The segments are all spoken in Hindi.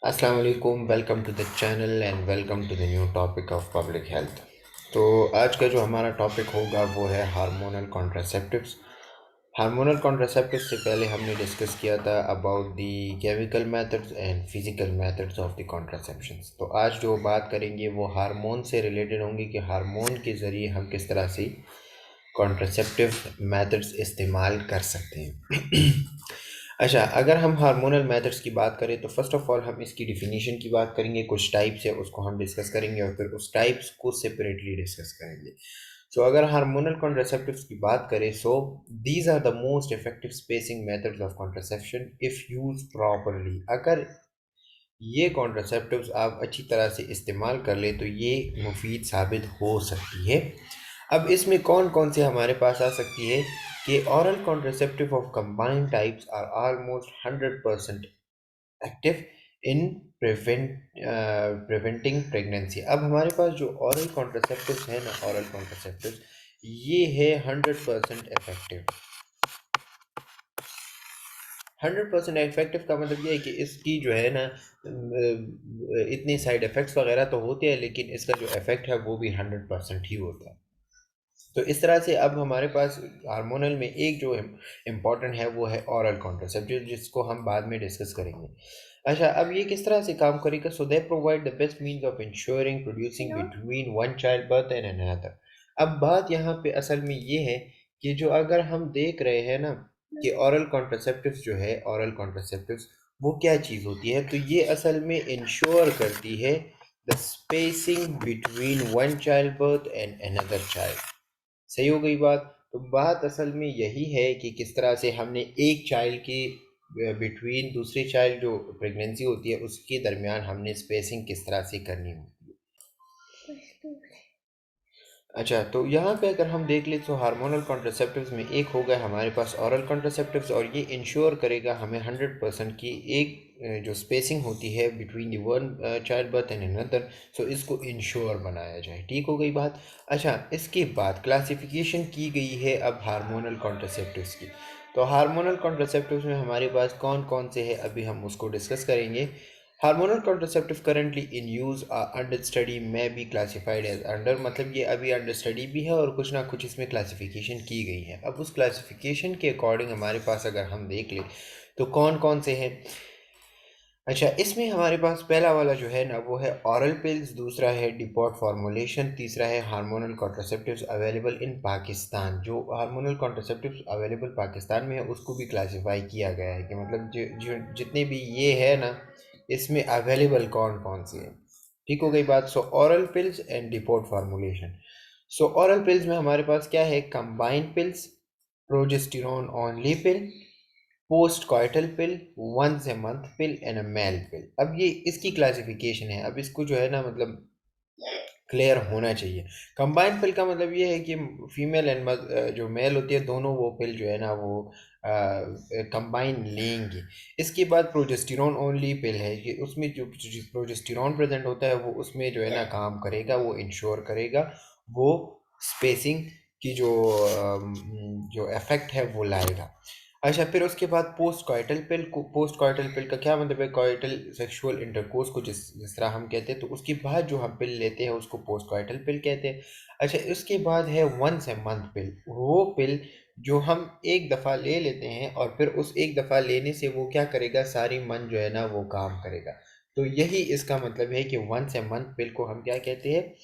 अस्सलाम वालेकुम, welcome to the channel and welcome to the new topic of public health. तो आज का जो हमारा टॉपिक होगा वो है हार्मोनल कॉन्ट्रासेप्टिव्स। हार्मोनल कॉन्ट्रासेप्टिव्स से पहले हमने डिस्कस किया था about the chemical methods and physical methods of the contraceptions. तो आज जो बात करेंगे वो हार्मोन से रिलेटेड होंगी कि हार्मोन के ज़रिए हम किस तरह से कॉन्ट्रासेप्टिव मेथड्स इस्तेमाल कर सकते हैं। अच्छा, अगर हम हार्मोनल मेथड्स की बात करें तो फर्स्ट ऑफ ऑल हम इसकी डिफिनीशन की बात करेंगे, कुछ टाइप्स है उसको हम डिस्कस करेंगे और फिर उस टाइप्स को सेपरेटली डिस्कस करेंगे। सो अगर हार्मोनल कॉन्ट्रासेप्टिव्स की बात करें, so these are the most effective spacing methods of contraception if use properly. अगर ये कॉन्ट्रासेप्टिव्स आप अच्छी तरह से इस्तेमाल कर ले तो ये मुफीद साबित हो सकती है। अब इसमें कौन कौन से हमारे पास आ सकती है कि oral contraceptive of combined types are almost 100% active in preventing pregnancy. अब हमारे पास जो ऑरल कॉन्ट्रासेप्टिव्स है ना, ऑरल कॉन्ट्रासेप्टिव्स, ये है 100% इफेक्टिव। 100% इफेक्टिव का मतलब ये है कि इसकी जो है ना इतनी साइड इफ़ेक्ट्स वगैरह तो होते हैं, लेकिन इसका जो इफ़ेक्ट है वो भी 100% ही होता है। तो इस तरह से अब हमारे पास हार्मोनल में एक जो इम्पॉर्टेंट है वो है ऑरल कॉन्ट्रासेप्टिव, जिसको हम बाद में डिस्कस करेंगे। अच्छा, अब ये किस तरह से काम करेगा? So they provide the best means of ensuring producing between one child birth and another. अब बात यहाँ पे असल में ये है कि जो अगर हम देख रहे हैं ना कि ऑरल कॉन्ट्रासेप्टिव्स जो है, ऑरल कॉन्ट्रासेप्टिव्स वो क्या चीज़ होती है, तो ये असल में इंश्योर करती है the spacing between one child birth and another child. सही हो गई बात। तो बात असल में यही है कि किस तरह से हमने एक चाइल्ड की बिटवीन दूसरी चाइल्ड जो प्रेगनेंसी होती है उसके दरमियान हमने स्पेसिंग किस तरह से करनी होती है। अच्छा, तो यहाँ पे अगर हम देख लें तो हार्मोनल कॉन्ट्रासेप्टिव्स में एक होगा हमारे पास ऑरल कॉन्ट्रासेप्टिव्स, और ये इंश्योर करेगा हमें 100% की एक जो स्पेसिंग होती है between the one child birth and another, so इसको इंश्योर बनाया जाए। ठीक हो गई बात। अच्छा, इसके बाद क्लासिफिकेशन की गई है अब हार्मोनल कॉन्ट्रासेप्टिव्स की। तो हार्मोनल कॉन्ट्रासेप्टिव्स में हमारे पास कौन कौन से हैं अभी हम उसको डिस्कस करेंगे। Hormonal contraceptive currently in use under study में बी क्लासिफाइड एज अंडर, मतलब ये अभी अंडर स्टडी भी है और कुछ ना कुछ इसमें क्लासिफिकेशन की गई है। अब उस क्लासिफिकेशन के अकॉर्डिंग हमारे पास अगर हम देख लें तो कौन कौन से हैं। अच्छा, इसमें हमारे पास पहला वाला जो है ना वो है ऑरल पिल्स, दूसरा है डिपॉट फॉर्मुलेशन, तीसरा है hormonal contraceptives available in Pakistan. जो हार्मोनल कॉन्ट्रासेप्टिव्स अवेलेबल पाकिस्तान में है उसको भी क्लासिफाई किया गया है कि मतलब जितने भी ये है ना इसमें अवेलेबल कौन कौन से हैं। ठीक हो गई बात। So oral pills and depot formulation. So oral pills में हमारे पास क्या है? Combined pills, progesterone only pill, post coital pill, once a month pill and a male pill. अब ये इसकी क्लासिफिकेशन है। अब इसको जो है ना मतलब क्लियर होना चाहिए। कंबाइंड पिल का मतलब ये है कि फीमेल एंड जो मेल होती है दोनों वो पिल जो है ना वो कंबाइन लेंगी। इसके बाद प्रोजेस्टेरोन ओनली पिल है, ये उसमें जो प्रोजेस्टेरोन प्रेजेंट होता है वो उसमें जो है ना काम करेगा, वो इंश्योर करेगा वो स्पेसिंग की जो इफेक्ट है वो लाएगा। अच्छा, फिर उसके बाद पोस्ट कॉइटल पिल को, पोस्ट कॉइटल पिल का क्या मतलब है? कॉइटल सेक्सुअल इंटरकोर्स को जिस जिस तरह हम कहते हैं, तो उसके बाद जो हम पिल लेते हैं उसको पोस्ट कॉइटल पिल कहते हैं। अच्छा, इसके बाद है वंस ए मंथ पिल, वो पिल जो हम एक दफ़ा ले लेते हैं और फिर उस एक दफ़ा लेने से वो क्या करेगा, सारी मंथ जो है ना वो काम करेगा। तो यही इसका मतलब है कि वंस ए मंथ पिल को हम क्या कहते हैं?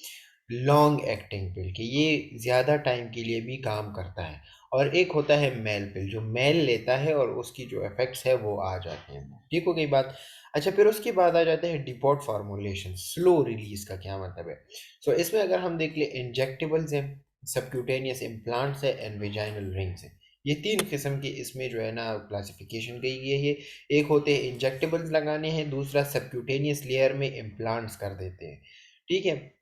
लॉन्ग एक्टिंग पिल, कि ये ज़्यादा टाइम के लिए भी काम करता है। और एक होता है मेल पिल, जो मेल लेता है और उसकी जो इफ़ेक्ट्स है वो आ जाते हैं। ठीक हो गई बात। अच्छा, फिर उसके बाद आ जाते हैं डिपॉट फार्मूलेशन, स्लो रिलीज़ का क्या मतलब है। सो इसमें अगर हम देख लें, इंजेक्टेबल्स हैं, सबक्यूटेनियस इम्प्लांट्स है एंड वेजाइनल रिंग्स हैं। ये तीन किस्म की इसमें जो है ना क्लासिफिकेशन गई है। एक होते हैं इंजेक्टेबल्स लगाने हैं, दूसरा सबक्यूटेनियस लेयर में इम्प्लांट्स कर देते हैं। ठीक है।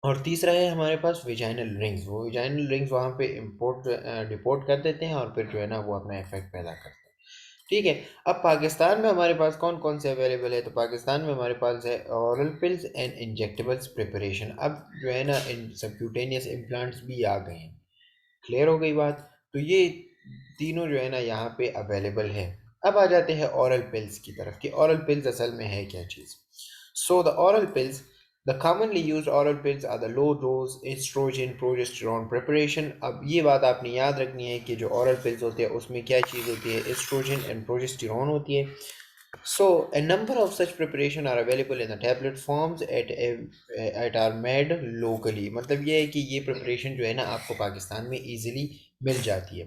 और तीसरा है हमारे पास वेजाइनल रिंग्स, वो वेजाइनल रिंग्स वहाँ पे इम्पोर्ट डिपोर्ट कर देते हैं और फिर जो है ना वो अपना इफेक्ट पैदा करते हैं। ठीक है। अब पाकिस्तान में हमारे पास कौन कौन से अवेलेबल है, तो पाकिस्तान में हमारे पास है oral pills and injectables preparation. अब जो है ना इन सबक्यूटेनियस इम्प्लांट्स भी आ गए हैं। क्लियर हो गई बात। तो ये तीनों जो है ना यहाँ पे अवेलेबल है। अब आ जाते हैं ऑरल पिल्स की तरफ कि ऑरल पिल्स असल में है क्या चीज़। So the oral pills, the commonly used oral pills are the low dose oestrogen progesterone preparation. अब ये बात आपने याद रखनी है कि जो ऑरल पिल्स होते हैं उसमें क्या चीज़ होती है, एस्ट्रोजन एंड प्रोजेस्टेरॉन होती है। So a number of such preparation are available in the tablet forms at are made locally। मतलब ये है कि ये preparation जो है ना आपको पाकिस्तान में easily मिल जाती है।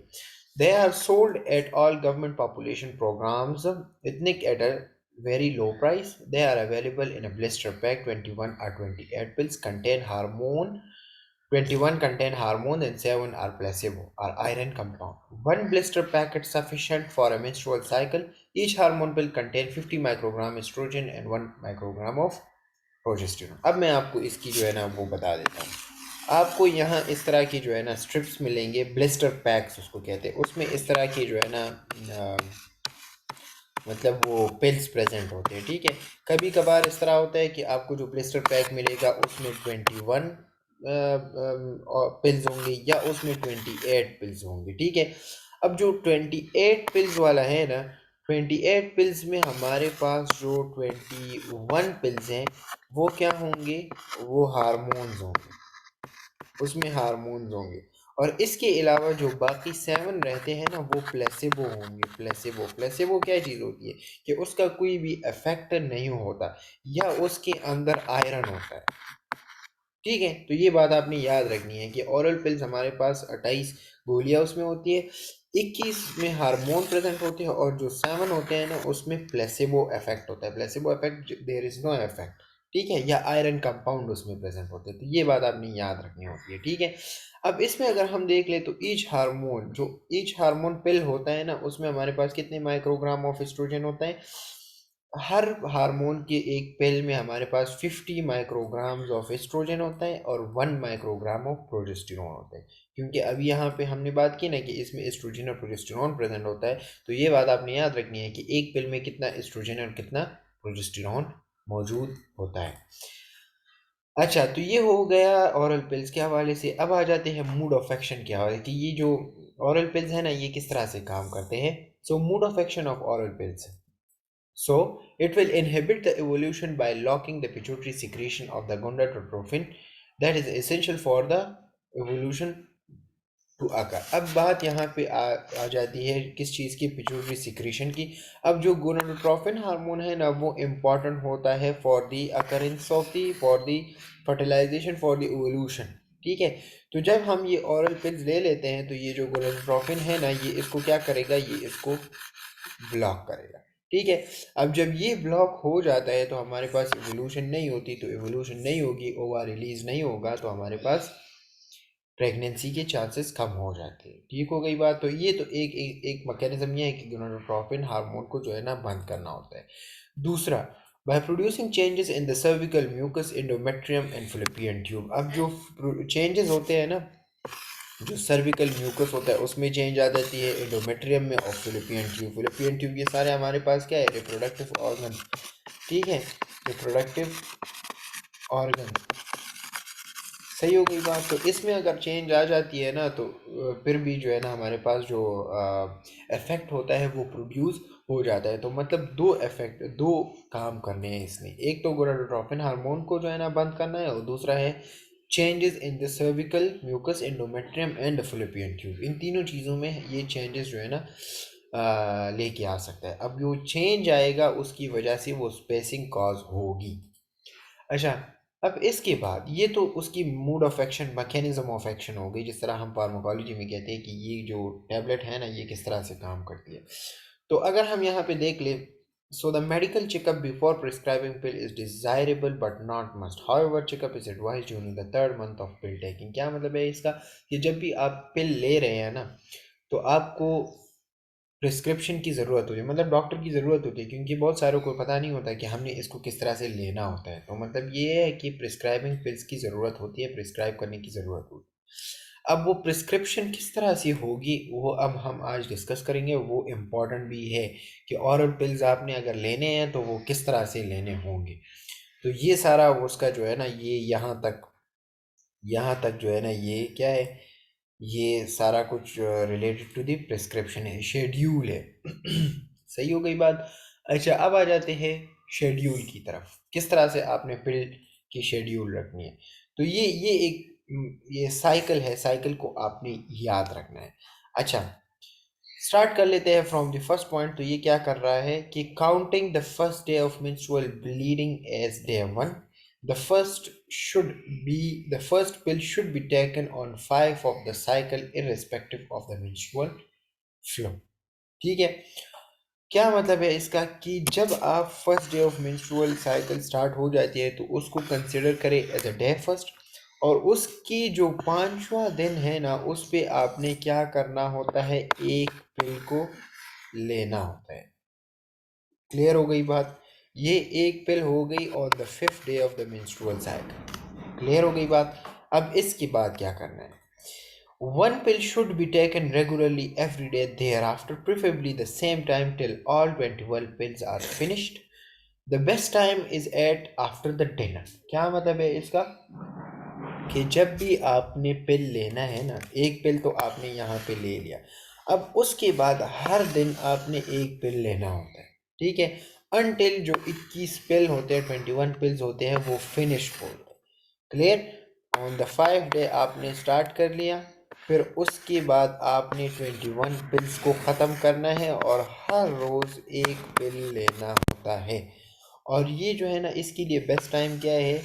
They are sold at all government population programs ethnic at a very low price। They are available in a blister pack, 21 or 28 pills contain hormone, 21 contain hormone and 7 are placebo or iron compound. One blister packet sufficient for a menstrual cycle। Each hormone pill contain 50 microgram estrogen and 1 microgram of progesterone. अब मैं आपको इसकी जो है ना वो बता देता हूँ। आपको यहाँ इस तरह की जो है ना स्ट्रिप्स मिलेंगे, ब्लिस्टर पैक्स उसको कहते हैं। उसमें इस तरह की जो है ना मतलब वो पिल्स प्रेजेंट होते हैं, ठीक है। कभी कभार इस तरह होता है कि आपको जो ब्लिस्टर पैक मिलेगा उसमें 21 पिल्स होंगे या उसमें 28 पिल्स होंगे, ठीक है। अब जो 28 पिल्स वाला है ना, 28 पिल्स में हमारे पास जो 21 पिल्स हैं वो क्या होंगे, वो हार्मोन्स होंगे, उसमें हार्मोन्स होंगे। और इसके अलावा जो बाकी 7 रहते हैं ना वो प्लेसिबो होंगे। प्लेसिबो, प्लेसिबो क्या चीज़ होती है कि उसका कोई भी इफेक्ट नहीं होता या उसके अंदर आयरन होता है, ठीक है। तो ये बात आपने याद रखनी है कि ओरल पिल्स हमारे पास 28 गोलियां उसमें होती है, 21 में हार्मोन प्रेजेंट होते हैं और जो 7 होते हैं ना उसमें प्लेसिबो इफेक्ट होता है। Placebo effect, there is no effect, ठीक है, या आयरन कंपाउंड उसमें प्रेजेंट होते हैं। तो ये बात आपने याद रखनी होती है, ठीक है। अब इसमें अगर हम देख ले तो ईच हार्मोन पिल होता है ना उसमें हमारे पास कितने माइक्रोग्राम ऑफ एस्ट्रोजन होता है। हर हार्मोन के एक पिल में हमारे पास 50 माइक्रोग्राम्स ऑफ एस्ट्रोजन होता है और 1 माइक्रोग्राम ऑफ प्रोजेस्टेरॉन होता है। क्योंकि अभी यहाँ पे हमने बात की ना कि इसमें एस्ट्रोजन और प्रोजेस्टेरॉन प्रेजेंट होता है, तो ये बात आपने याद रखनी है कि एक पिल में कितना एस्ट्रोजन और कितना प्रोजेस्टेरॉन मौजूद होता है। अच्छा, तो ये हो गया ऑरल पिल्स के हवाले से। अब आ जाते हैं मूड ऑफ एक्शन के हवाले कि ये जो ऑरल पिल्स है ना ये किस तरह से काम करते हैं। So mode of action of oral pills, so it will inhibit the evolution by locking the pituitary secretion of the gonadotropin that is essential for the evolution to occur। अब बात यहाँ पे आ जाती है किस चीज़ की, पिट्यूटरी सिक्रीशन की। अब जो गोनाडोट्रोपिन हार्मोन है ना वो इम्पॉर्टेंट होता है for the occurrence of the for the fertilisation for the evolution, ठीक है। तो जब हम ये ऑरल पिल्स ले लेते हैं तो ये जो गोनाडोट्रोपिन है ना ये इसको क्या करेगा, ये इसको ब्लॉक करेगा, ठीक है। अब जब ये ब्लॉक हो जाता है तो हमारे पास इवोल्यूशन नहीं होती, तो इवोल्यूशन नहीं होगी, ओवा रिलीज नहीं होगा, तो हमारे पास प्रेगनेंसी के चांसेस कम हो जाते हैं, ठीक हो गई बात। तो ये तो एक मैकेनिज्म ये है कि गोनाडोट्रोपिन हार्मोन को जो है ना बंद करना होता है। दूसरा, by producing changes in the cervical mucus endometrium and fallopian tube. अब जो चेंजेस होते हैं ना, जो सर्विकल म्यूकस होता है उसमें चेंज आ जाती है, एंडोमेट्रियम में और फिलिपियन ट्यूब। फिलिपियन ट्यूब ये सारे हमारे पास क्या है, रिप्रोडक्टिव ऑर्गन, ठीक है, रिप्रोडक्टिव ऑर्गन, सही हो गई बात। तो इसमें अगर चेंज आ जाती है ना तो फिर भी जो है ना हमारे पास जो इफेक्ट होता है वो प्रोड्यूस हो जाता है। तो मतलब दो काम करने हैं इसमें, एक तो गोनाडोट्रोपिन हार्मोन को जो है ना बंद करना है और दूसरा है changes in the cervical mucus endometrium and fallopian tube. इन तीनों चीज़ों में ये चेंजेस जो है ना लेके आ सकता है। अब जो चेंज आएगा उसकी वजह से वो स्पेसिंग कॉज होगी। अच्छा, अब इसके बाद ये तो उसकी mood of action, mechanism of action हो गई, जिस तरह हम फार्माकोलॉजी में कहते हैं कि ये जो टैबलेट है ना ये किस तरह से काम करती है। तो अगर हम यहाँ पे देख ले, so the medical checkup before prescribing pill is desirable but not must, however checkup is advised during the 3rd month of pill taking. क्या मतलब है इसका, कि जब भी आप पिल ले रहे हैं ना तो आपको प्रिस्क्रिप्शन की ज़रूरत होती है, मतलब डॉक्टर की ज़रूरत होती है, क्योंकि बहुत सारों को पता नहीं होता कि हमने इसको किस तरह से लेना होता है। तो मतलब ये है कि प्रिस्क्राइबिंग पिल्स की ज़रूरत होती है, प्रिस्क्राइब करने की ज़रूरत होती है। अब वो प्रिस्क्रिप्शन किस तरह से होगी वो अब हम आज डिस्कस करेंगे। वो इम्पॉर्टेंट भी है कि ऑरल पिल्स आपने अगर लेने हैं तो वो किस तरह से लेने होंगे। तो ये सारा उसका जो है ना ये यहाँ तक जो है ना ये क्या है, ये सारा कुछ रिलेटेड टू द प्रिस्क्रिप्शन है, शेड्यूल है। सही हो गई बात। अच्छा, अब आ जाते हैं शेड्यूल की तरफ, किस तरह से आपने पिल की शेड्यूल रखनी है। तो ये एक ये साइकिल है, साइकिल को आपने याद रखना है। अच्छा, स्टार्ट कर लेते हैं फ्रॉम द फर्स्ट पॉइंट। तो ये क्या कर रहा है कि counting the first day of menstrual bleeding as day 1, the first should be the first pill should be taken on 5 of the cycle irrespective of the menstrual flow. ठीक है, क्या मतलब है इसका कि जब आप first day of menstrual cycle start हो जाती है तो उसको कंसिडर करें एज अ डे फर्स्ट, और उसकी जो पांचवा दिन है ना, उस पे आपने क्या करना होता है, एक पिल को लेना होता है। क्लियर हो गई बात। ये एक पिल हो गई on the 5th day of the menstrual cycle. Clear हो गई बात। अब इसके बाद क्या करना है, one pill should be taken regularly every day thereafter, preferably the same time till all 21 pills are finished. The best time is at after the dinner. क्या मतलब है इसका कि जब भी आपने पिल लेना है ना, एक पिल तो आपने यहाँ पे ले लिया, अब उसके बाद हर दिन आपने एक पिल लेना होता है। ठीक है, अनटिल जो 21 पिल होते हैं, 21 पिल्स होते हैं, वो फिनिश बोलते हैं। Clear. On the 5th day आपने स्टार्ट कर लिया, फिर उसके बाद आपने 21 पिल्स को ख़त्म करना है और हर रोज़ एक पिल लेना होता है। और ये जो है ना, इसके लिए बेस्ट टाइम क्या है,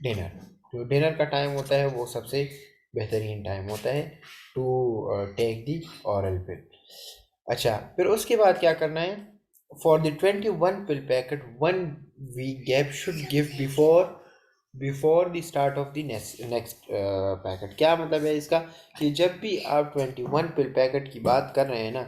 डिनर। जो डिनर का टाइम होता है वो सबसे बेहतरीन टाइम होता है टू टेक दी ऑरल पिल। अच्छा, फिर उसके बाद क्या करना है, for the 21 pill packet 1 week gap should give before the start of the next packet. क्या मतलब है इसका कि जब भी आप 21 पिल पैकेट की बात कर रहे हैं ना,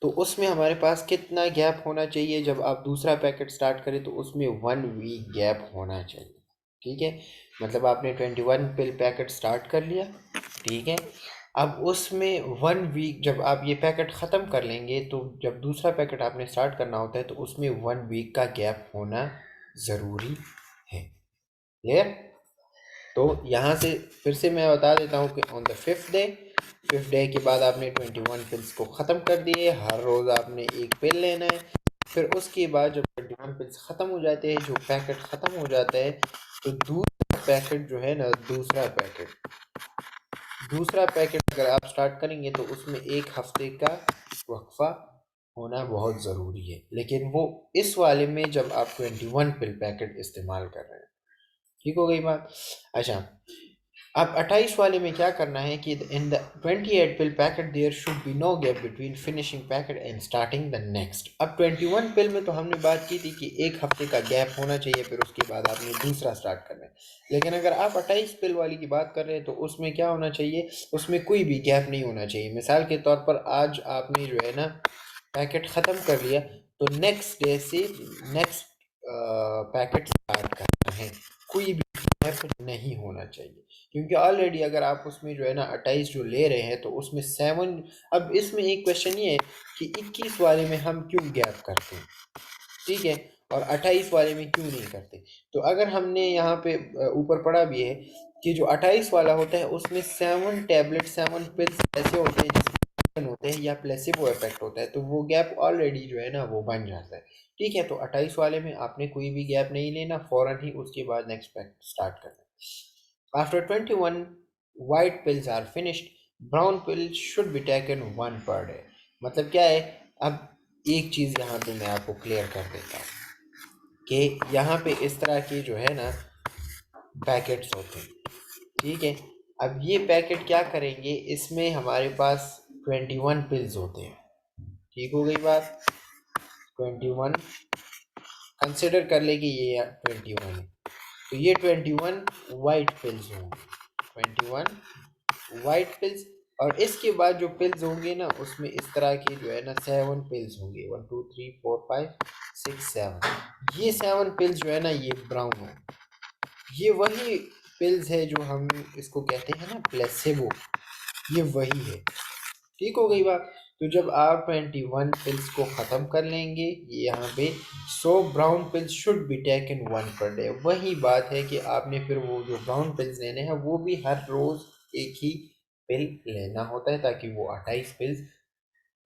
तो उसमें हमारे पास कितना गैप होना चाहिए, जब आप दूसरा पैकेट स्टार्ट करें तो उसमें 1 वीक गैप होना चाहिए। ठीक है, मतलब आपने 21 पिल पैकेट स्टार्ट कर लिया। ठीक है, अब उसमें 1 वीक, जब आप ये पैकेट ख़त्म कर लेंगे तो जब दूसरा पैकेट आपने स्टार्ट करना होता है तो उसमें 1 वीक का गैप होना ज़रूरी है। क्लियर। तो यहाँ से फिर से मैं बता देता हूँ कि ऑन द 5th डे के बाद आपने 21 पिल्स को ख़त्म कर दिए, हर रोज़ आपने एक पिल लेना है। फिर उसके बाद जब 21 पिल्स ख़त्म हो जाते हैं, जो पैकेट ख़त्म हो जाता है, तो दूसरा पैकेट जो है ना, दूसरा पैकेट अगर आप स्टार्ट करेंगे तो उसमें एक हफ्ते का वक्फा होना बहुत ज़रूरी है, लेकिन वो इस वाले में जब आप 21 पिल पैकेट इस्तेमाल कर रहे हैं। ठीक हो गई बात। अच्छा, अब 28 वाले में क्या करना है कि in the 28 pill packet there should be no gap between finishing packet and starting the next. अब 21 पिल में तो हमने बात की थी कि एक हफ्ते का गैप होना चाहिए, फिर उसके बाद आपने दूसरा स्टार्ट करना है। लेकिन अगर आप 28 पिल वाली की बात कर रहे हैं तो उसमें क्या होना चाहिए, उसमें कोई भी गैप नहीं होना चाहिए। मिसाल के तौर पर आज आपने जो है ना पैकेट ख़त्म कर लिया, तो नेक्स्ट डे से नेक्स्ट पैकेट स्टार्ट करना है, कोई भी गैप नहीं होना चाहिए। क्योंकि ऑलरेडी अगर आप उसमें जो है ना 28 जो ले रहे हैं तो उसमें 7, अब इसमें एक क्वेश्चन ये है कि 21 वाले में हम क्यों गैप करते हैं, ठीक है, और 28 वाले में क्यों नहीं करते। तो अगर हमने यहाँ पे ऊपर पढ़ा भी है कि जो 28 वाला होता है उसमें 7 टैबलेट 7 पिल्स ऐसे होते हैं जिसमें होते हैं या प्लेसिबो इफेक्ट होता है, तो वो गैप ऑलरेडी जो है ना वो बन जाता है। ठीक है, तो 28 वाले में आपने कोई भी गैप नहीं लेना, फौरन ही उसके बाद नेक्स्ट पैक स्टार्ट करना। After 21 white pills are finished, brown pills should be taken 1 per day। मतलब क्या है, अब एक चीज़ यहाँ पे मैं आपको क्लियर कर देता हूँ कि यहाँ पे इस तरह के जो है ना पैकेट्स होते हैं। ठीक है, अब ये पैकेट क्या करेंगे, इसमें हमारे पास 21 पिल्स होते हैं। ठीक हो गई बात। 21 कंसिडर कर ले कि ये 21 है, तो ये 21 वाइट पिल्स होंगे, 21 वाइट पिल्स। और इसके बाद जो पिल्स होंगे ना उसमें इस तरह की जो है ना 7 पिल्स होंगे, 1 2 3 4 5 6 7। ये 7 पिल्स जो है ना ये ब्राउन है, ये वही पिल्स है जो हम इसको कहते हैं ना प्लेसेबो, ये वही है। ठीक हो गई बात। तो जब आप 21 पिल्स को ख़त्म कर लेंगे, ये यहाँ पे 100 brown pills should be taken 1 per day। वही बात है कि आपने फिर वो जो ब्राउन पिल्स लेने हैं वो भी हर रोज़ एक ही पिल लेना होता है ताकि वो 28 पिल्स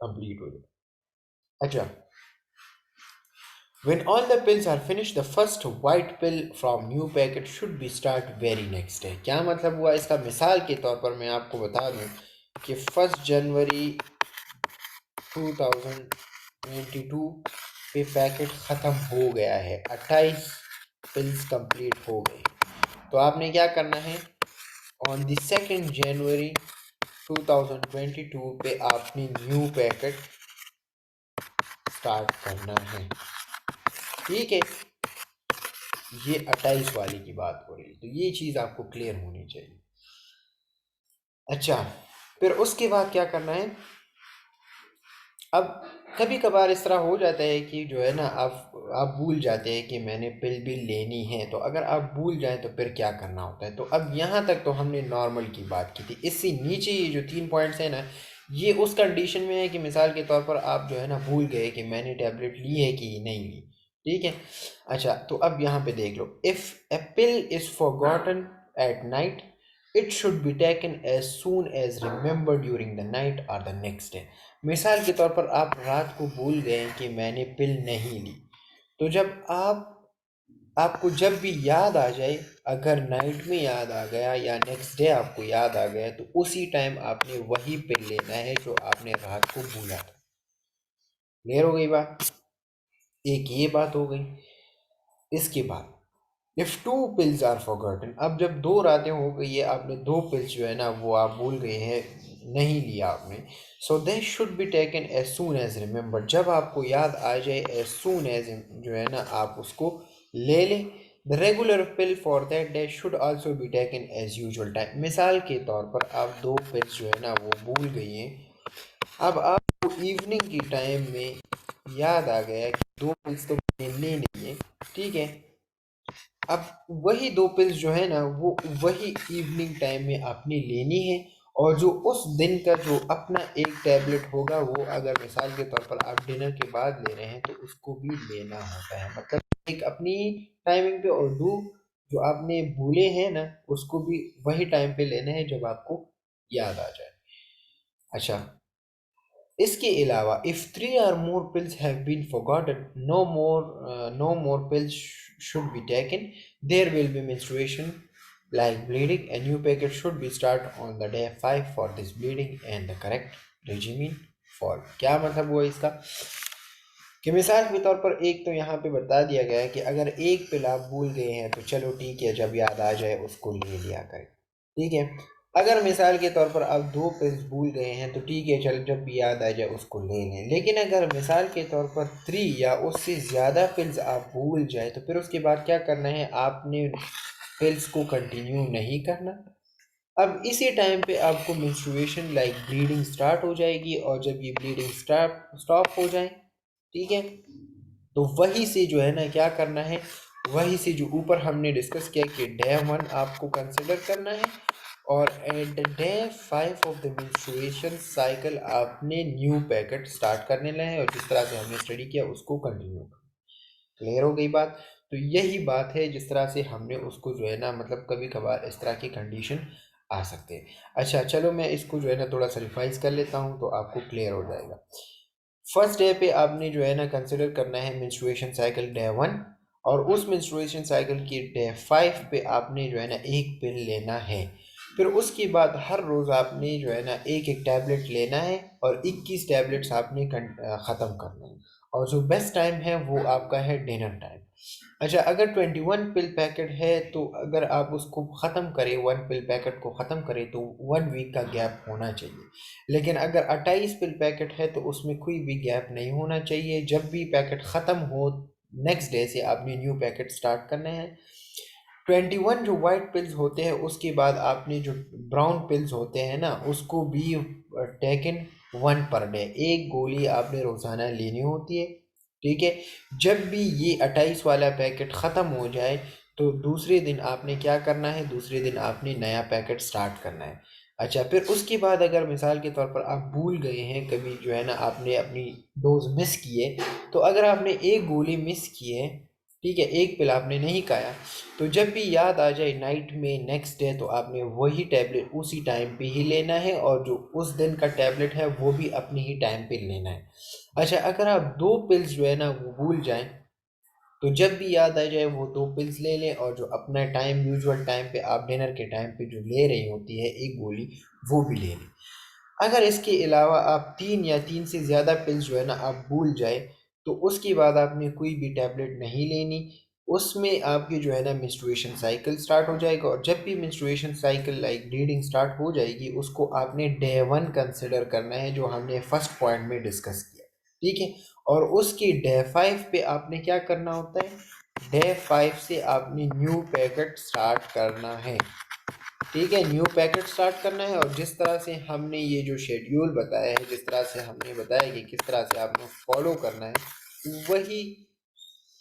कंप्लीट हो जाए। अच्छा, When all the pills are finished, the first white pill from new packet should be start very next day. क्या मतलब हुआ इसका? मिसाल के तौर पर मैं आपको बता दूं कि 1 जनवरी 2022 पे पैकेट ख़त्म हो गया है, 28 पिल्स कंप्लीट हो गए। तो आपने क्या करना है, ऑन द 2 जनवरी 2022 पे आपने न्यू पैकेट स्टार्ट करना है। ठीक है, ये 28 वाली की बात हो रही है, तो ये चीज़ आपको क्लियर होनी चाहिए। अच्छा, फिर उसके बाद क्या करना है? अब कभी कभार इस तरह हो जाता है कि जो है ना, आप भूल जाते हैं कि मैंने पिल भी लेनी है। तो अगर आप भूल जाएं तो फिर क्या करना होता है? तो अब यहाँ तक तो हमने नॉर्मल की बात की थी। इससे नीचे ये जो 3 पॉइंट्स हैं ना, ये उस कंडीशन में है कि मिसाल के तौर पर आप जो है ना भूल गए कि मैंने टैबलेट ली है कि नहीं ली। ठीक है। अच्छा, तो अब यहाँ पे देख लो, if a pill is forgotten at night, it should be taken as soon as remember during the night और द नेक्स्ट डे। मिसाल के तौर पर आप रात को भूल गए कि मैंने पिल नहीं ली, तो जब आपको जब भी याद आ जाए, अगर नाइट में याद आ गया या नेक्स्ट डे आपको याद आ गया, तो उसी टाइम आपने वही पिल लेना है जो आपने रात को भूला था। क्लियर हो गई बात? एक ये बात हो गई। इसके बाद if two pills are forgotten, अब जब 2 रातें हो गई है, आपने 2 पिल्स जो है ना वो आप भूल गए हैं, नहीं लिया आपने। So they should be taken as soon as remember, जब आपको याद आ जाए एज सून एज जो है ना आप उसको ले लें। The regular pill for that day should also be taken as usual time. मिसाल के तौर पर आप 2 पिल्स जो है ना वो भूल गई हैं, अब आपको इवनिंग की टाइम में याद आ गया कि 2 पिल्स तो मैंने लेनी है। ठीक है, अब वही 2 पिल्स जो है ना वो वही इवनिंग टाइम में आपने लेनी है। और जो उस दिन का जो अपना एक टैबलेट होगा, वो अगर मिसाल के तौर पर आप डिनर के बाद ले रहे हैं तो उसको भी लेना होता है। मतलब एक अपनी टाइमिंग पे, और दो जो आपने भूले हैं ना उसको भी वही टाइम पे लेना है जब आपको याद आ जाए। अच्छा, इसके अलावा if 3 or more pills have been forgotten, no more pills should be taken. There will be menstruation like bleeding. A new packet should be start on the day 5 for this bleeding and the correct regimen for। क्या मतलब हुआ इसका? कि मिसाल के तौर पर एक तो यहाँ पे बता दिया गया है कि अगर एक पिल आप भूल गए हैं तो चलो ठीक है, जब याद आ जाए उसको ले लिया करें। ठीक है। अगर मिसाल के तौर पर आप 2 पिल्स भूल गए हैं तो ठीक है, चलो जब भी याद आ जाए उसको ले लें। लेकिन अगर मिसाल के तौर पर 3 या उससे ज़्यादा पिल्स आप भूल जाए तो फिर उसके बाद क्या करना है? आपने पिल्स को कंटिन्यू नहीं करना। अब इसी टाइम पे आपको मेंस्ट्रुएशन लाइक ब्लीडिंग स्टार्ट हो जाएगी, और जब ये ब्लीडिंग स्टॉप हो जाए, ठीक है, तो वही से जो है ना क्या करना है, वही से जो ऊपर हमने डिस्कस किया कि डे 1 आपको कंसिडर करना है, और at the day 5 of the menstruation cycle आपने न्यू पैकेट स्टार्ट करने लगे हैं, और जिस तरह से हमने स्टडी किया उसको कंटिन्यू करना। क्लियर हो गई बात? तो यही बात है जिस तरह से हमने उसको जो है ना, मतलब कभी कभार इस तरह की कंडीशन आ सकते हैं। अच्छा, चलो मैं इसको जो है ना थोड़ा सा रिवाइज कर लेता हूँ तो आपको क्लियर हो जाएगा। फर्स्ट डे पे आपने जो है ना कंसिडर करना है मेंस्ट्रुएशन साइकिल डे 1, और उस मेंस्ट्रुएशन साइकिल की डे 5 पे आपने जो है ना एक पिल लेना है। फिर उसके बाद हर रोज़ आपने जो है ना एक एक टैबलेट लेना है, और 21 टैबलेट्स आपने ख़त्म करना है। और जो बेस्ट टाइम है वो आपका है डिनर टाइम। अच्छा, अगर 21 पिल पैकेट है तो अगर आप उसको ख़त्म करें, 1 पिल पैकेट को ख़त्म करें तो 1 वीक का गैप होना चाहिए। लेकिन अगर 28 पिल पैकेट है तो उसमें कोई भी गैप नहीं होना चाहिए। जब भी पैकेट ख़त्म हो, नेक्स्ट डे से आपने न्यू पैकेट स्टार्ट करना है। 21 जो वाइट पिल्स होते हैं उसके बाद आपने जो ब्राउन पिल्स होते हैं ना उसको भी टेकन 1 पर डे, एक गोली आपने रोज़ाना लेनी होती है। ठीक है। जब भी ये 28 वाला पैकेट ख़त्म हो जाए तो दूसरे दिन आपने क्या करना है? दूसरे दिन आपने नया पैकेट स्टार्ट करना है। अच्छा, फिर उसके बाद अगर मिसाल के तौर पर आप भूल गए हैं, कभी जो है ना आपने अपनी डोज मिस की है, तो अगर आपने एक गोली मिस की है, ठीक है, एक पिल आपने नहीं खाया, तो जब भी याद आ जाए नाइट में नेक्स्ट डे तो आपने वही टैबलेट उसी टाइम पे ही लेना है, और जो उस दिन का टैबलेट है वो भी अपने ही टाइम पे लेना है। अच्छा, अगर आप 2 पिल्स जो है ना वो भूल जाएं, तो जब भी याद आ जाए वो 2 पिल्स ले लें, और जो अपना टाइम यूजुअल टाइम पे आप डिनर के टाइम पे जो ले रही होती है एक गोली, वो भी ले लें। अगर इसके अलावा आप 3 या 3 से ज़्यादा पिल्स जो है ना आप भूल जाए, तो उसके बाद आपने कोई भी टैबलेट नहीं लेनी। उसमें आपकी जो है ना मेंस्ट्रुएशन साइकिल स्टार्ट हो जाएगा, और जब भी menstruation cycle like bleeding start हो जाएगी, उसको आपने डे 1 कंसिडर करना है, जो हमने फर्स्ट पॉइंट में डिस्कस किया, ठीक है। और उसके डे 5 पे आपने क्या करना होता है, डे 5 से आपने न्यू पैकेट स्टार्ट करना है, ठीक है। न्यू पैकेट स्टार्ट करना है, और जिस तरह से हमने ये जो शेड्यूल बताया है, जिस तरह से हमने बताया कि किस तरह से आपने फॉलो करना है, वही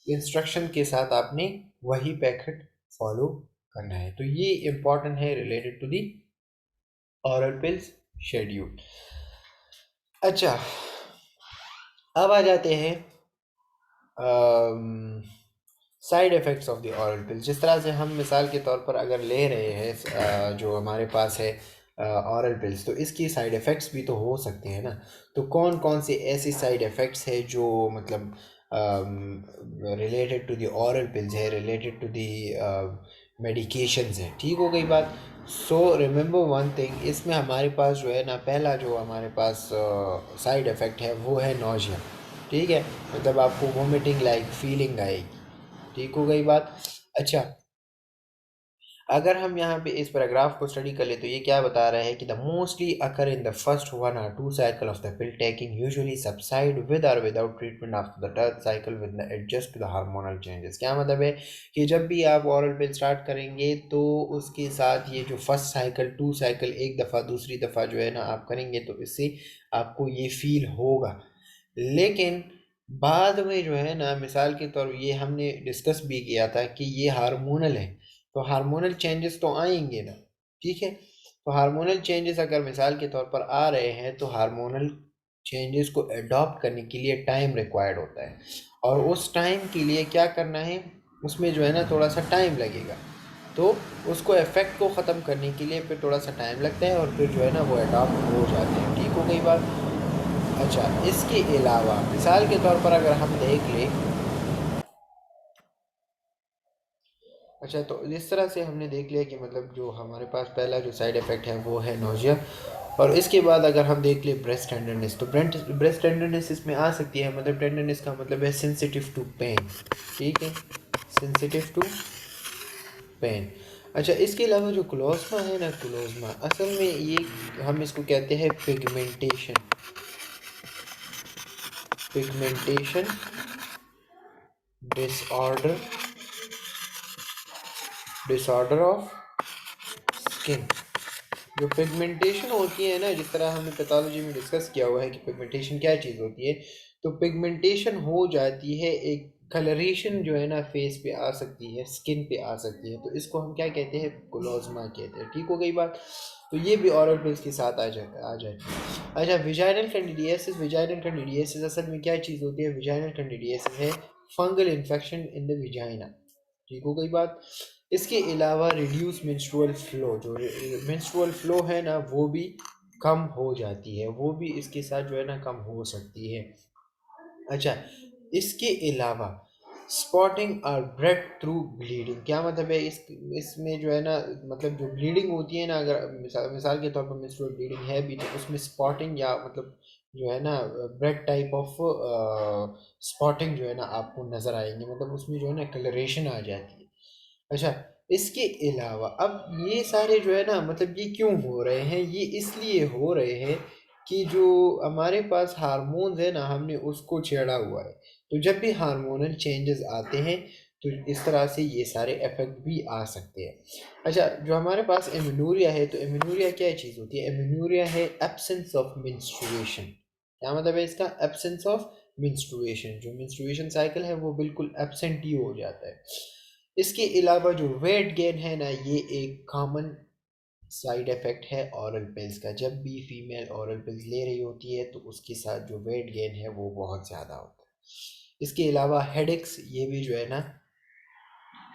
इंस्ट्रक्शन के साथ आपने वही पैकेट फॉलो करना है। तो ये इम्पॉर्टेंट है related to the oral pills schedule. अच्छा, अब आ जाते हैं side effects of the oral pills. जिस तरह से हम मिसाल के तौर पर अगर ले रहे हैं जो हमारे पास है ऑरल पिल्स, तो इसकी साइड इफ़ेक्ट्स भी तो हो सकते हैं ना। तो कौन कौन से ऐसे साइड इफ़ेक्ट्स है जो मतलब related to the oral pills है, रिलेटेड टू द मेडिकेशंस है, ठीक हो गई बात। सो रिमेंबर वन थिंग, इसमें हमारे पास जो है ना पहला जो हमारे पास साइड इफ़ेक्ट है वो है नोजिया, ठीक है। मतलब आपको वोमिटिंग लाइक फीलिंग आएगी, ठीक हो गई बात। अच्छा, अगर हम यहाँ पे इस पैराग्राफ को स्टडी कर ले, तो ये क्या बता रहा है कि the mostly occur in the first 1 or 2 cycle of the pill taking usually subside with और without treatment after the third cycle with adjust to the hormonal changes. क्या मतलब है कि जब भी आप ऑरल पिल स्टार्ट करेंगे, तो उसके साथ ये जो फर्स्ट साइकिल 2 साइकिल एक दफ़ा दूसरी दफ़ा जो है ना आप करेंगे, तो इससे आपको ये फील होगा। लेकिन बाद में जो है ना, मिसाल के तौर ये हमने डिस्कस भी किया था कि ये हार्मोनल है, तो हार्मोनल चेंजेस तो आएंगे ना, ठीक है। तो हार्मोनल चेंजेस अगर मिसाल के तौर पर आ रहे हैं, तो हार्मोनल चेंजेस को अडॉप्ट करने के लिए टाइम रिक्वायर्ड होता है, और उस टाइम के लिए क्या करना है, उसमें जो है ना थोड़ा सा टाइम लगेगा। तो उसको इफ़ेक्ट को ख़त्म करने के लिए फिर थोड़ा सा टाइम लगता है, और फिर जो है ना वो अडॉप्ट हो जाते हैं, ठीक हो गई बात। अच्छा, इसके अलावा मिसाल के तौर पर अगर हम देख लें, अच्छा तो इस तरह से हमने देख लिया कि मतलब जो हमारे पास पहला जो साइड इफ़ेक्ट है वो है नोजिया। और इसके बाद अगर हम देख लें ब्रेस्ट टेंडरनेस, तो ब्रेस्ट टेंडरनेस इसमें आ सकती है। मतलब टेंडरनेस का मतलब है सेंसिटिव टू पेन, ठीक है, सेंसिटिव टू पेन। अच्छा, इसके अलावा जो क्लोज़्मा है ना, क्लोज़्मा असल में ये हम इसको कहते हैं pigmentation, pigmentation disorder, disorder of skin. जो पिगमेंटेशन होती है ना, जिस तरह हमने पैथोलॉजी में डिस्कस किया हुआ है कि पिगमेंटेशन क्या चीज़ होती है, तो पिगमेंटेशन हो जाती है, एक कलरेशन जो है ना फेस पे आ सकती है, स्किन पे आ सकती है, तो इसको हम क्या कहते हैं, कोलोज़मा कहते हैं, ठीक हो गई बात। तो ये भी ऑरल पिल्स के साथ आ जाए। अच्छा, विजाइनल कैंडिडियासिस, विजाइनल कैंडिडियासिस असल में क्या चीज़ होती है, विजाइनल कैंडिडियासिस है fungal infection in the vagina, ठीक हो गई बात। इसके अलावा रिड्यूस मेंस्ट्रुअल फ्लो, जो मेंस्ट्रुअल फ्लो है ना वो भी कम हो जाती है, वो भी इसके साथ जो है ना कम हो सकती है। अच्छा, इसके अलावा स्पॉटिंग और ब्रेड थ्रू ब्लीडिंग, क्या मतलब है, इसमें जो है ना मतलब जो ब्लीडिंग होती है ना, अगर मिसाल के तौर पर मेंस्ट्रुअल ब्लीडिंग है भी, तो उसमें स्पॉटिंग या मतलब जो है ना ब्रेड टाइप ऑफ स्पॉटिंग जो है ना आपको नज़र आएंगे, मतलब उसमें जो है ना कलरेशन आ जाती है। अच्छा, इसके अलावा अब ये सारे जो है ना मतलब ये क्यों हो रहे हैं, ये इसलिए हो रहे हैं कि जो हमारे पास हार्मोन्स है ना, हमने उसको छेड़ा हुआ है। तो जब भी हार्मोनल चेंजेस आते हैं, तो इस तरह से ये सारे इफेक्ट भी आ सकते हैं। अच्छा, जो हमारे पास एमिनूरिया है, तो एमिनूरिया क्या चीज़ होती है, एमिनूरिया है एब्सेंस ऑफ मेंस्ट्रुएशन। क्या मतलब है इसका, एब्सेंस ऑफ मेंस्ट्रुएशन, जो मेंस्ट्रुएशन साइकिल है वो बिल्कुल एब्सेंट ही हो जाता है। इसके अलावा जो वेट गेन है ना, ये एक कॉमन साइड इफ़ेक्ट है ऑरल पिल्स का। जब भी फीमेल ऑरल पिल्स ले रही होती है, तो उसके साथ जो वेट गेन है वो बहुत ज़्यादा होता है। इसके अलावा हेडेक्स, ये भी जो है ना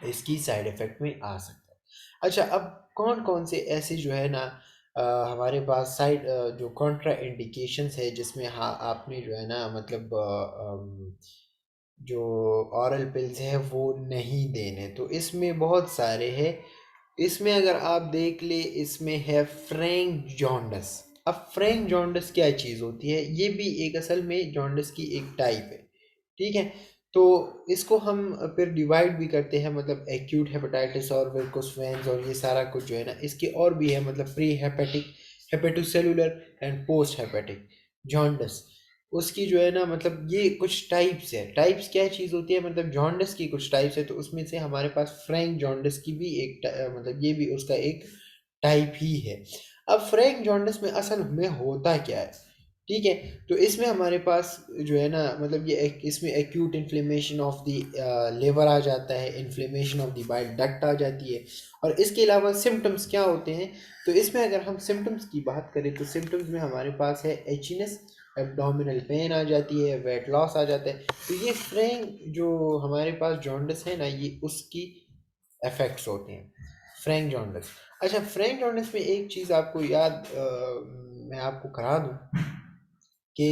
इसकी साइड इफ़ेक्ट में आ सकता है। अच्छा, अब कौन कौन से ऐसे जो है ना हमारे पास साइड जो कॉन्ट्रा इंडिकेशंस है, जिसमें हाँ आपने जो है ना मतलब जो ऑरल पिल्स है वो नहीं देने। तो इसमें बहुत सारे हैं। इसमें अगर आप देख ले, इसमें है फ्रैंक जॉन्डस। अब फ्रैंक जॉन्डस क्या चीज़ होती है? ये भी एक असल में जॉन्डस की एक टाइप है, ठीक है। तो इसको हम फिर डिवाइड भी करते हैं, मतलब एक्यूट हेपेटाइटिस और वेरिकोस वेन्स और ये सारा कुछ जो है ना, इसके और भी है, मतलब pre hepatic, hepatocellular and post hepatic jaundice. उसकी जो है ना, मतलब ये कुछ टाइप्स है। टाइप्स क्या चीज़ होती है? मतलब जॉन्डिस की कुछ टाइप्स है, तो उसमें से हमारे पास फ्रैंक जॉन्डिस की भी एक मतलब ये भी उसका एक टाइप ही है। अब फ्रैंक जॉन्डिस में असल में होता क्या है, ठीक है। तो इसमें हमारे पास जो है ना, मतलब ये इसमें acute inflammation of the liver आ जाता है, inflammation of the bile duct आ जाती है। और इसके अलावा सिम्टम्स क्या होते हैं? तो इसमें अगर हम सिम्टम्स की बात करें तो सिम्टम्स में हमारे पास है एचिनेस, एब्डोमिनल पेन आ जाती है, वेट लॉस आ जाता है। तो ये फ्रैंक जो हमारे पास जॉन्डिस है ना, ये उसकी इफेक्ट्स होते हैं, फ्रैंक जॉन्डिस। अच्छा, फ्रैंक जॉन्डिस में एक चीज़ आपको याद मैं आपको करा दूं कि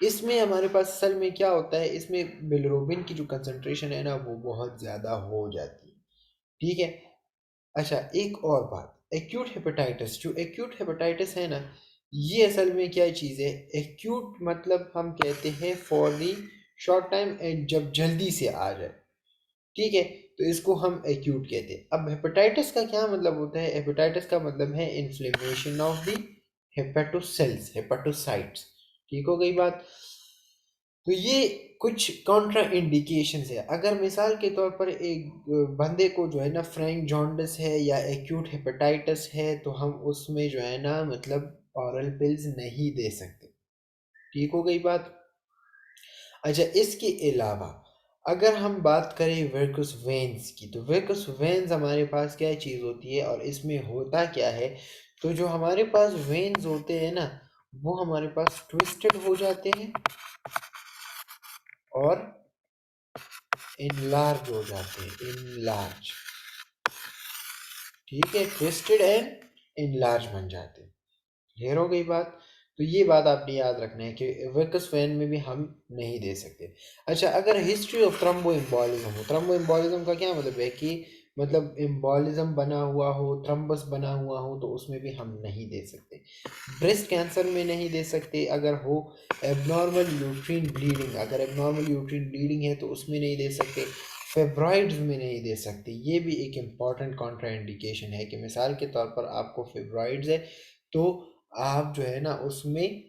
इसमें हमारे पास असल में क्या होता है, इसमें बिलिरुबिन की जो कंसंट्रेशन है ना वो बहुत ज़्यादा हो जाती है, ठीक है। अच्छा, एक और बात, एक्यूट हेपेटाइटिस, जो एक्यूट हेपेटाइटिस है ना, ये असल में क्या चीज़ है? एक्यूट मतलब हम कहते हैं for the short time and जब जल्दी से आ जाए, ठीक है। तो इसको हम एक्यूट कहते हैं। अब हेपेटाइटिस का क्या मतलब होता है? हेपेटाइटिस का मतलब है इन्फ्लेमेशन ऑफ द हेपेटोसेल्स, हेपेटोसाइट्स, ठीक हो गई बात। तो ये कुछ कॉन्ट्रा इंडिकेशंस है। अगर मिसाल के तौर पर एक बंदे को जो है ना फ्रैंक जॉन्डिस है या एक्यूट हेपेटाइटिस है, तो हम उसमें जो है ना, मतलब ऑरल पिल्स नहीं दे सकते, ठीक हो गई बात। अच्छा, इसके अलावा अगर हम बात करें वेरिकोस वेन्स की, तो वेरिकोस वेन्स हमारे पास क्या चीज़ होती है और इसमें होता क्या है? तो जो हमारे पास वेन्स होते हैं ना, वो हमारे पास ट्विस्टेड हो जाते हैं और इनलार्ज हो जाते हैं, इनलार्ज, ठीक है। ट्विस्टेड एंड इनलार्ज बन जाते हैं, क्लियर हो गई बात। तो ये बात आपने याद रखना है कि वेकस फैन में भी हम नहीं दे सकते। अच्छा, अगर हिस्ट्री ऑफ थ्रम्बो एम्बोलिज्म हो, थ्रम्बो एम्बोलिज्म का क्या मतलब है कि मतलब एम्बोलिज्म बना हुआ हो, थ्रम्बस बना हुआ हो, तो उसमें भी हम नहीं दे सकते। ब्रेस्ट कैंसर में नहीं दे सकते अगर हो। एबनॉर्मल यूट्रीन ब्लीडिंग, अगर एबनॉर्मल यूट्रीन ब्लीडिंग है तो उसमें नहीं दे सकते। फेब्रॉइड्स में नहीं दे सकते। ये भी एक इम्पॉर्टेंट कॉन्ट्राइंडिकेशन है कि मिसाल के तौर पर आपको फेब्रॉइड्स है तो आप जो है ना उसमें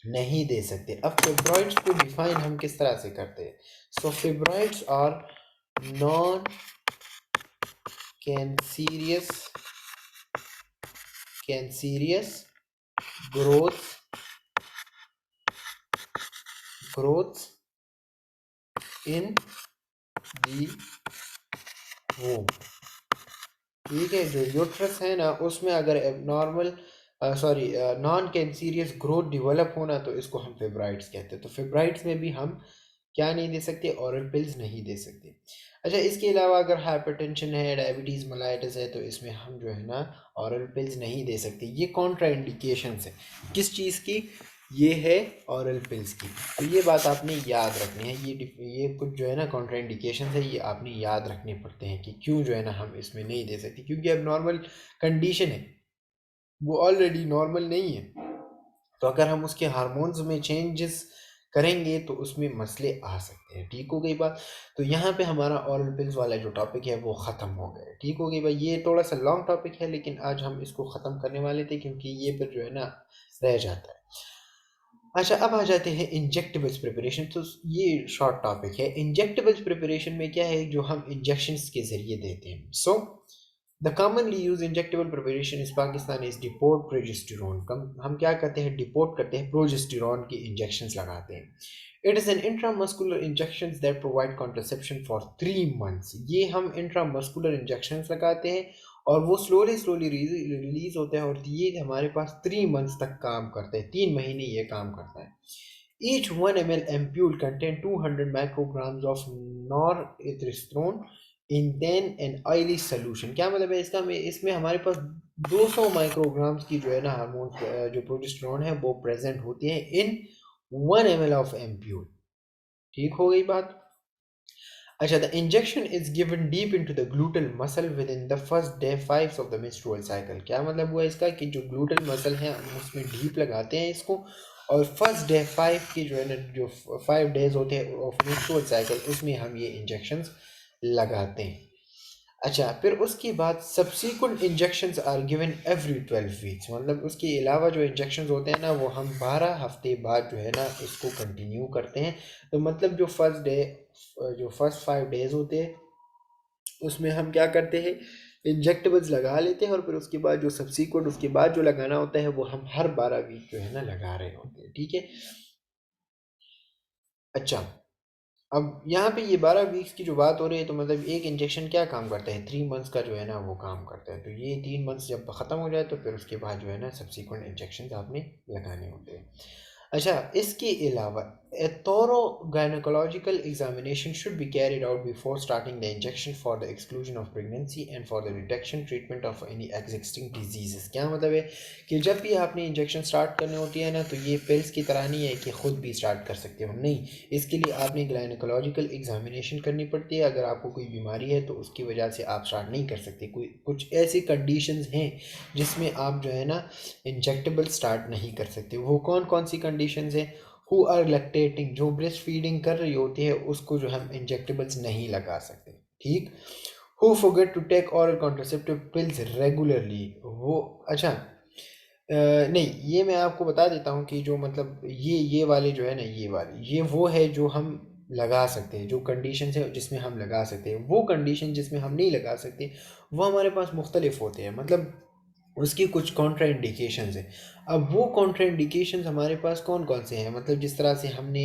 नहीं दे सकते। अब फेब्रॉइड्स को डिफाइन हम किस तरह से करते हैं? So fibroids are non cancerous, cancerous growth, growth in the वomb, ठीक है। जो यूट्रस है ना उसमें अगर abnormal sorry non cancerous growth develop होना, तो इसको हम फेब्राइड्स कहते हैं। तो फेब्राइड्स में भी हम क्या नहीं दे सकते? ऑरल पिल्स नहीं दे सकते। अच्छा, इसके अलावा अगर हाइपरटेंशन है, डायबिटीज़ मेलाइटिस है, तो इसमें हम जो है ना ऑरल पिल्स नहीं दे सकते। ये कॉन्ट्रा इंडिकेशंस है किस चीज़ की? ये है ऑरल पिल्स की। तो ये बात आपने याद रखनी है। ये कुछ जो है ना कॉन्ट्रा इंडिकेशन है, ये आपने याद रखने पड़ते हैं कि क्यों जो है ना हम इसमें नहीं दे सकते, क्योंकि अब नॉर्मल कंडीशन है, वो ऑलरेडी नॉर्मल नहीं है। तो अगर हम उसके हार्मोन्स में चेंजेस करेंगे तो उसमें मसले आ सकते हैं, ठीक हो गई बात। तो यहाँ पे हमारा ऑरल पिल्स वाला जो टॉपिक है वो ख़त्म हो गया है, ठीक हो गई भाई। ये थोड़ा सा लॉन्ग टॉपिक है लेकिन आज हम इसको ख़त्म करने वाले थे क्योंकि ये फिर जो है ना रह जाता है। अच्छा, अब आ जाते हैं इंजेक्टेबल्स प्रिपरेशन। तो ये शॉर्ट टॉपिक है। इंजेक्टेबल्स प्रिपरेशन में क्या है, जो हम इंजेक्शंस के ज़रिए देते हैं। So the commonly use injectable preparation इस पाकिस्तान इज डिपोर्ट प्रोजेस्टेरॉन। हम क्या करते हैं? डिपोर्ट करते हैं, प्रोजेस्टेरॉन की इंजेक्शंस लगाते हैं। It is an intramuscular injection that provide contraception for 3 months. ये हम इंट्रामस्कुलर इंजेक्शंस लगाते हैं और वो स्लोली स्लोली रिलीज होते हैं और ये हमारे पास 3 मंथ्स तक काम करते हैं, 3 महीने ये काम करता है। Each 1 ml ampule contain 200 micrograms of norethistron in then an oily solution। क्या मतलब है इसका? में इसमें हमारे पास 200 माइक्रोग्राम्स की जो है ना हार्मोन जो प्रोजेस्टेरॉन है वो प्रेजेंट होती है इन 1 ml ऑफ एम्प्यूल। ठीक हो गई बात। अच्छा, the injection is given deep into the gluteal muscle with in the first day 5 of the menstrual cycle. क्या मतलब हुआ इसका कि जो ग्लूटल मसल है हम उसमें डीप लगाते हैं इसको, और फर्स्ट डे 5 की जो है ना, जो 5 डेज होते हैं ऑफ मेंस्ट्रुअल साइकिल, उसमें हम ये इंजेक्शंस लगाते हैं। अच्छा, फिर उसके बाद subsequent injections are given every 12 weeks, मतलब उसके अलावा जो इंजेक्शंस होते हैं ना वो हम 12 हफ्ते बाद जो है ना इसको कंटिन्यू करते हैं। तो मतलब जो फर्स्ट 5 डेज होते हैं उसमें हम क्या करते हैं, इंजेक्टेबल्स लगा लेते हैं, और फिर उसके बाद जो सब्सीक्वेंट उसके बाद जो लगाना होता है वो हम हर 12 वीक जो है ना लगा रहे होते हैं। ठीक है। अच्छा, अब यहाँ पे ये 12 वीक्स की जो बात हो रही है, तो मतलब एक इंजेक्शन क्या काम करता है, 3 मंथ्स का जो है ना वो काम करता है। तो ये 3 मंथ्स जब ख़त्म हो जाए तो फिर उसके बाद जो है ना सब्सीक्वेंट इंजेक्शन आपने लगाने होते हैं। अच्छा, इसके अलावा a thorough gynecological examination should be carried out before starting the injection for the exclusion of pregnancy and for the detection treatment of any existing diseases। क्या मतलब है कि जब भी आपने इंजेक्शन स्टार्ट करनी होती है ना, तो ये पिल्स की तरह नहीं है कि ख़ुद भी स्टार्ट कर सकते हो, नहीं, इसके लिए आपने गायनेकोलॉजिकल एग्जामिनेशन करनी पड़ती है। अगर आपको कोई बीमारी है तो उसकी वजह से आप स्टार्ट नहीं कर सकते। कोई कुछ ऐसी कंडीशंस हैं जिसमें आप जो है ना इंजेक्टेबल स्टार्ट नहीं कर सकते। वो कौन कौन सी कंडीशंस हैं, हु आर लैक्टेटिंग, जो ब्रेस्ट फीडिंग कर रही होती है उसको जो हम इंजेक्टेबल्स नहीं लगा सकते। ठीक। Who forget to take oral contraceptive pills regularly, वो, अच्छा, नहीं, ये मैं आपको बता देता हूँ कि जो मतलब ये वाले जो है ना, ये वाले ये वो है जो हम लगा सकते हैं, जो कंडीशन है जिसमें हम लगा सकते हैं। वो कंडीशन जिसमें हम नहीं लगा सकते वो हमारे पास मुख्तलिफ होते हैं, मतलब उसकी कुछ कॉन्ट्रा इंडिकेशंस हैं। अब वो कॉन्ट्रा इंडिकेशंस हमारे पास कौन कौन से हैं, मतलब जिस तरह से हमने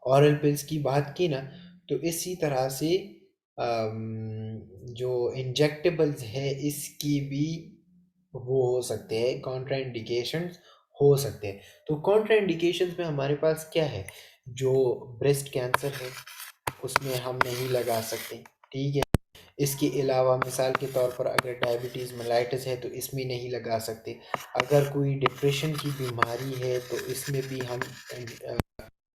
ऑरल पिल्स की बात की ना, तो इसी तरह से जो इंजेक्टेबल्स है इसकी भी वो हो सकते हैं, कॉन्ट्रा इंडिकेशंस हो सकते हैं। तो कॉन्ट्रा इंडिकेशंस में हमारे पास क्या है, जो ब्रेस्ट कैंसर है उसमें हम नहीं लगा सकते। ठीक है। इसके अलावा मिसाल के तौर पर अगर डायबिटीज़ मेलाइटिस है तो इसमें नहीं लगा सकते। अगर कोई डिप्रेशन की बीमारी है तो इसमें भी हम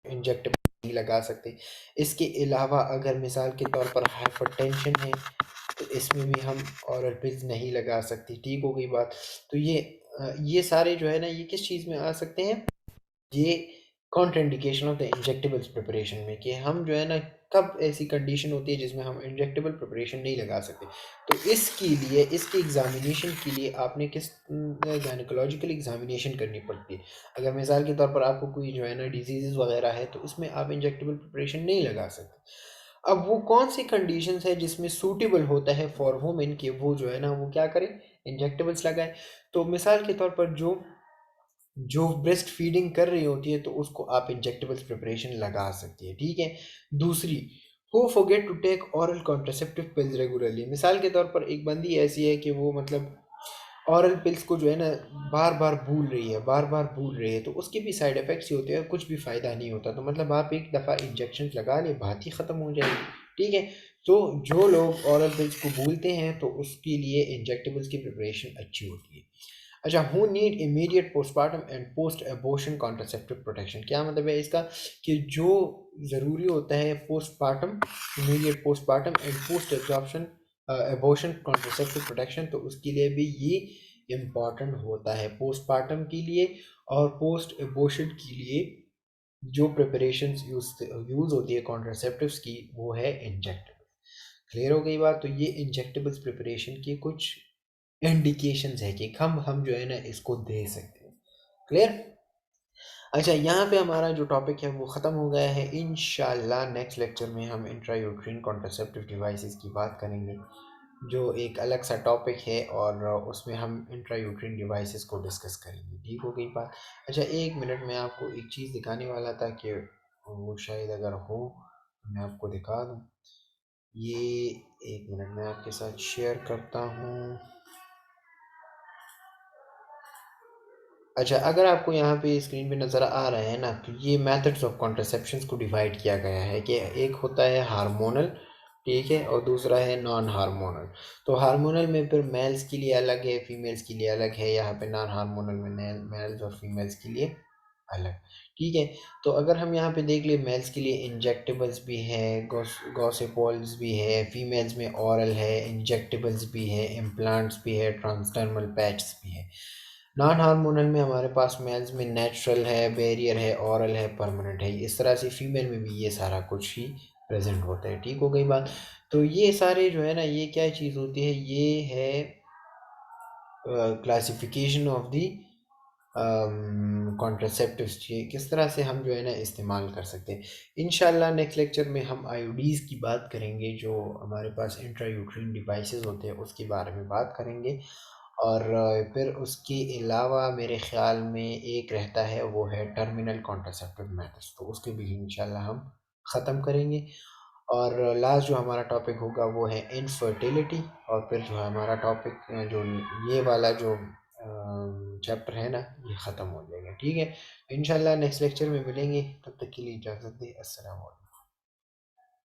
इंजेक्टेबल नहीं लगा सकते। इसके अलावा अगर मिसाल के तौर पर हाइपरटेंशन है तो इसमें भी हम ऑरल पिल्स नहीं लगा सकते। ठीक हो गई बात। तो ये सारे जो है ना ये किस चीज़ में आ सकते हैं, ये contraindication of the injectables preparation में, कि हम जो है ना कब ऐसी कंडीशन होती है जिसमें हम इंजेक्टेबल प्रिपरेशन नहीं लगा सकते। तो इसके लिए, इसके एग्जामिनेशन के लिए आपने किस गायनेकोलॉजिकल एग्जामिनेशन करनी पड़ती है। अगर मिसाल के तौर पर आपको कोई जो है ना डिजीज़ वगैरह है तो इसमें आप इंजेक्टेबल प्रिपरेशन नहीं लगा सकते। अब वो कौन सी कंडीशंस है जिसमें सूटेबल होता है फॉर वुमेन कि वो जो है ना वो क्या करे, इंजेक्टेबल्स लगाए। तो मिसाल के तौर पर जो ब्रेस्ट फीडिंग कर रही होती है तो उसको आप इंजेक्टेबल्स प्रिपरेशन लगा सकती है। ठीक है। दूसरी, who forget to take oral contraceptive pills regularly, मिसाल के तौर पर एक बंदी ऐसी है कि वो मतलब ऑरल पिल्स को जो है ना बार बार भूल रही है, बार बार भूल रही है, तो उसके भी साइड इफ़ेक्ट्स ही होते हैं, कुछ भी फ़ायदा नहीं होता। तो मतलब आप एक दफ़ा इंजेक्शन लगा ले, बात ही ख़त्म हो जाएगी। ठीक है। तो जो लोग ऑरल पिल्स को भूलते हैं तो उसके लिए इंजेक्टेबल्स की प्रिपरेशन अच्छी होती है। अच्छा, who need immediate postmortem and post abortion contraceptive protection, क्या मतलब है इसका, कि जो ज़रूरी होता है postmortem, immediate postmortem and post absorption abortion contraceptive protection, तो उसके लिए भी ये इम्पॉर्टेंट होता है पोस्टमार्टम के लिए और पोस्ट एबॉर्शन के लिए। जो प्रिपरेशंस यूज़ होती है कॉन्ट्रासेप्टिव्स की वो है इंजेक्टेबल। क्लियर हो गई बात। तो ये इंजेक्टेबल्स प्रिपरेशन की कुछ इंडिकेशंस है कि हम जो है ना इसको दे सकते हैं। क्लियर। अच्छा, यहाँ पे हमारा जो टॉपिक है वो ख़त्म हो गया है। इंशाल्लाह नेक्स्ट लेक्चर में हम इंट्रायूट्रीन कॉन्ट्रासेप्टिव डिवाइसेस की बात करेंगे, जो एक अलग सा टॉपिक है, और उसमें हम इंट्रायूट्रीन डिवाइसेस को डिस्कस करेंगे। ठीक हो गई बात। अच्छा, 1 मिनट में आपको एक चीज़ दिखाने वाला था कि वो शायद अगर हो तो मैं आपको दिखा दूँ। ये 1 मिनट में आपके साथ शेयर करता हूँ। अच्छा, अगर आपको यहाँ पे स्क्रीन पे नज़र आ रहा है ना, तो ये मेथड्स ऑफ कॉन्ट्रासेप्शंस को डिवाइड किया गया है कि एक होता है हार्मोनल, ठीक है, और दूसरा है नॉन हार्मोनल। तो हार्मोनल में फिर मेल्स के लिए अलग है, फीमेल्स के लिए अलग है। यहाँ पे नॉन हार्मोनल में मेल्स और फीमेल्स के लिए अलग। ठीक है, तो अगर हम यहाँ पे देख ले, मेल्स के लिए इंजेक्टेबल्स भी हैं, गॉसिपोल्स भी है, फीमेल्स में ओरल है, इंजेक्टेबल्स भी है, इम्प्लांट्स भी है, ट्रांसडर्मल पैड्स भी है। नॉन हार्मोनल में हमारे पास मेल्स में नेचुरल है, बैरियर है, ओरल है, परमानेंट है। इस तरह से फीमेल में भी ये सारा कुछ ही प्रेजेंट होता है। ठीक हो गई बात। तो ये सारे जो है ना, ये क्या चीज़ होती है, ये है क्लासिफिकेशन ऑफ दी कॉन्ट्रासेप्टिव्स। किस तरह से हम जो है ना इस्तेमाल कर सकते हैं। इंशाल्लाह नेक्स्ट लेक्चर में हम आईओडीज़ की बात करेंगे, जो हमारे पास इंट्रायूट्रीन डिवाइसेस होते हैं उसके बारे में बात करेंगे। और फिर उसके अलावा मेरे ख़्याल में एक रहता है, वो है टर्मिनल कॉन्ट्रासेप्टिव मेथड्स, तो उसके भी इंशाल्लाह हम ख़त्म करेंगे। और लास्ट जो हमारा टॉपिक होगा वो है इनफर्टिलिटी। और फिर जो हमारा टॉपिक जो ये वाला जो चैप्टर है ना, ये ख़त्म हो जाएगा। ठीक है, इंशाल्लाह नेक्स्ट लेक्चर में मिलेंगे, तब तक के लिए इजाज़त दें। अस्सलाम वालेकुम।